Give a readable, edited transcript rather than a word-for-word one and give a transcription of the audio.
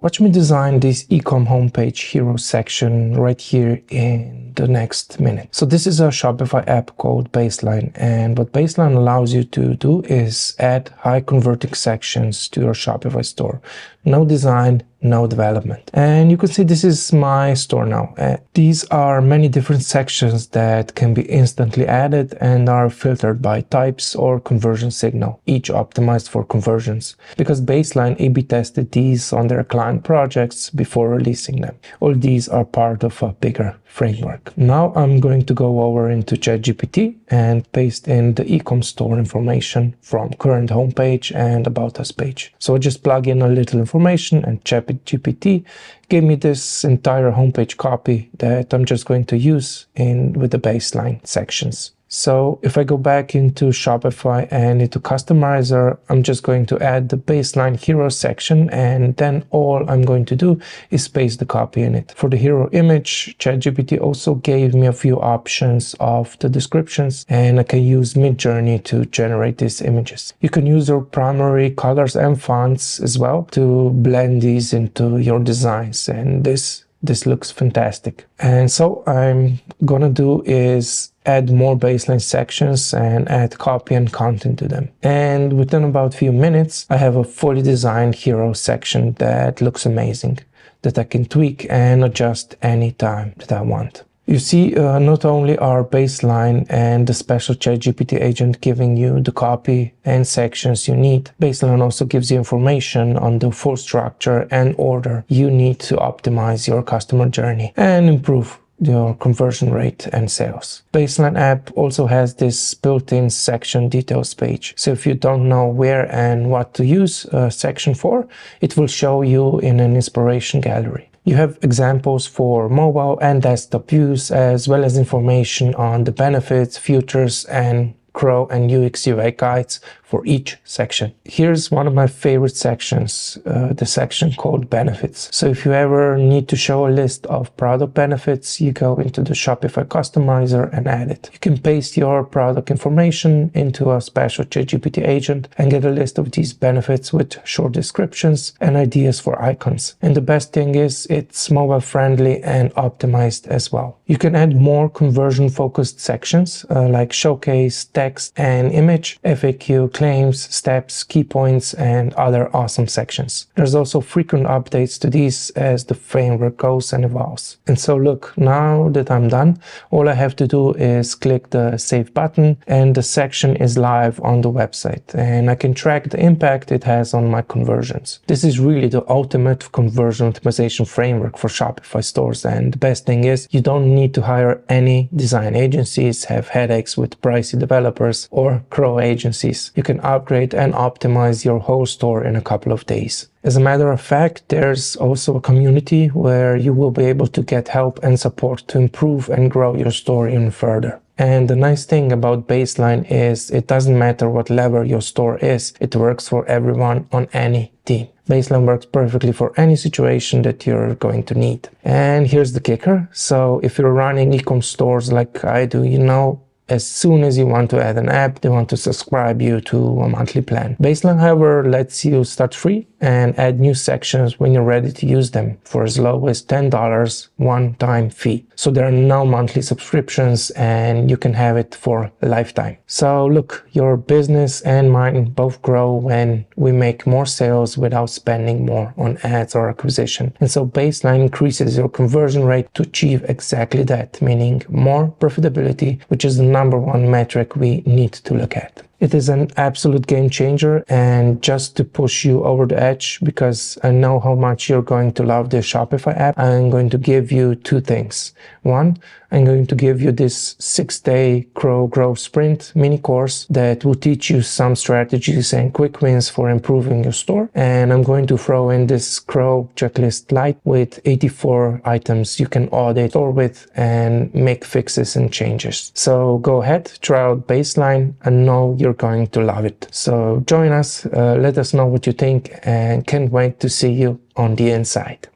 Watch me design this ecom homepage hero section right here in the next minute. So this is a Shopify app called Baseline, and what Baseline allows you to do is add high converting sections to your Shopify store. No design, no development. And you can see this is my store now. These are many different sections that can be instantly added and are filtered by types or conversion signal, each optimized for conversions, because Baseline A/B tested these on their client projects before releasing them. All these are part of a bigger framework. Now I'm going to go over into ChatGPT and paste in the ecom store information from current homepage and about us page. So I just plug in a little information and ChatGPT gave me this entire homepage copy that I'm just going to use with the Baseline sections. So if I go back into Shopify and into Customizer, I'm just going to add the Baseline hero section, and then all I'm going to do is paste the copy in it. For the hero image, ChatGPT also gave me a few options of the descriptions, and I can use Midjourney to generate these images. You can use your primary colors and fonts as well to blend these into your designs, and this looks fantastic. And so I'm gonna do is add more Baseline sections and add copy and content to them. And within about a few minutes, I have a fully designed hero section that looks amazing, that I can tweak and adjust anytime that I want. You see, not only are Baseline and the special ChatGPT agent giving you the copy and sections you need, Baseline also gives you information on the full structure and order you need to optimize your customer journey and improve your conversion rate and sales. Baseline app also has this built-in section details page. So if you don't know where and what to use a section for, it will show you in an inspiration gallery. You have examples for mobile and desktop views, as well as information on the benefits, features, and Crow and UX UI guides for each section. Here's one of my favorite sections, the section called benefits. So if you ever need to show a list of product benefits, you go into the Shopify customizer and add it. You can paste your product information into a special ChatGPT agent and get a list of these benefits with short descriptions and ideas for icons. And the best thing is it's mobile friendly and optimized as well. You can add more conversion focused sections like showcase, text and image, FAQ, claims, steps, key points, and other awesome sections. There's also frequent updates to these as the framework goes and evolves. And so look, now that I'm done, all I have to do is click the save button and the section is live on the website, and I can track the impact it has on my conversions. This is really the ultimate conversion optimization framework for Shopify stores, and the best thing is you don't need to hire any design agencies, have headaches with pricey developers or Crow agencies. You can upgrade and optimize your whole store in a couple of days. As a matter of fact, there's also a community where you will be able to get help and support to improve and grow your store even further. And the nice thing about Baseline is it doesn't matter what level your store is, it works for everyone on any team. Baseline works perfectly for any situation that you're going to need. And here's the kicker. So if you're running e-com stores like I do, you know, as soon as you want to add an app, they want to subscribe you to a monthly plan. Baseline, however, lets you start free and add new sections when you're ready to use them for as low as $10 one-time fee. So there are no monthly subscriptions and you can have it for a lifetime. So look, your business and mine both grow when we make more sales without spending more on ads or acquisition. And so Baseline increases your conversion rate to achieve exactly that, meaning more profitability, which is the number one metric we need to look at. It is an absolute game changer, and just to push you over the edge, because I know how much you're going to love the Shopify app, I'm going to give you two things. One, I'm going to give you this 6-day Crow Growth Sprint mini course that will teach you some strategies and quick wins for improving your store. And I'm going to throw in this Crow Checklist Lite with 84 items you can audit store with and make fixes and changes. So go ahead, try out Baseline. I know you're going to love it. So join us, let us know what you think, and can't wait to see you on the inside.